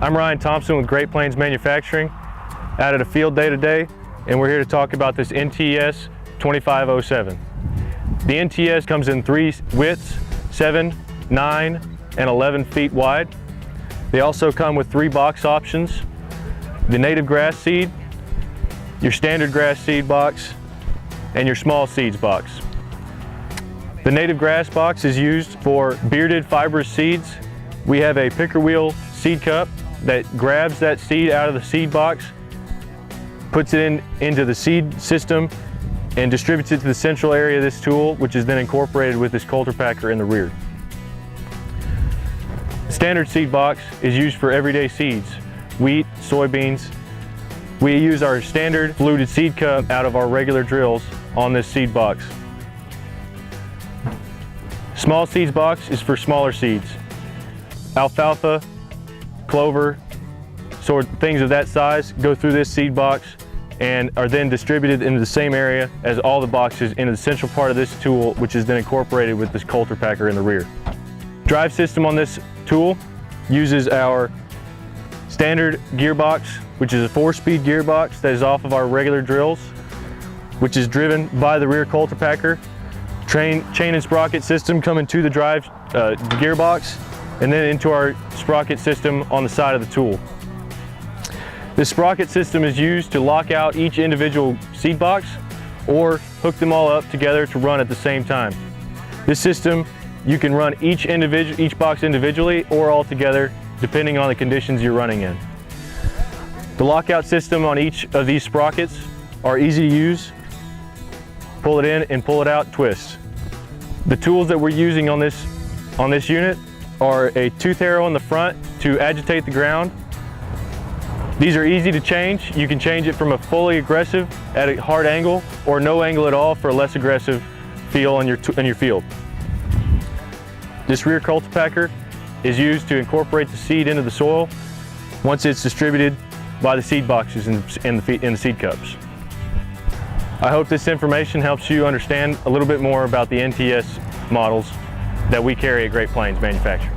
I'm Ryan Thompson with Great Plains Manufacturing, out at a field day today, and we're here to talk about this NTS2507. The NTS comes in 3 widths, 7, 9, and 11 feet wide. They also come with 3 box options: the native grass seed, your standard grass seed box, and your small seeds box. The native grass box is used for bearded fibrous seeds. We have a picker wheel seed cup that grabs that seed out of the seed box, puts it into the seed system, and distributes it to the central area of this tool, which is then incorporated with this coulter packer in the rear. The standard seed box is used for everyday seeds: wheat, soybeans. We use our standard fluted seed cup out of our regular drills on this seed box. Small seeds box is for smaller seeds: alfalfa, clover, things of that size go through this seed box and are then distributed into the same area as all the boxes into the central part of this tool, which is then incorporated with this coulter packer in the rear. Drive system on this tool uses our standard gearbox, which is a 4-speed gearbox that is off of our regular drills, which is driven by the rear coulter packer. Chain and sprocket system coming to the drive gearbox, and then into our sprocket system on the side of the tool. This sprocket system is used to lock out each individual seed box or hook them all up together to run at the same time. This system, you can run each box individually or all together, depending on the conditions you're running in. The lockout system on each of these sprockets are easy to use. Pull it in and pull it out, twist. The tools that we're using on this unit are a tooth arrow in the front to agitate the ground. These are easy to change. You can change it from a fully aggressive at a hard angle or no angle at all for a less aggressive feel in your field. This rear coulter packer is used to incorporate the seed into the soil once it's distributed by the seed boxes in the seed cups. I hope this information helps you understand a little bit more about the NTS models that we carry at Great Plains Manufacturing.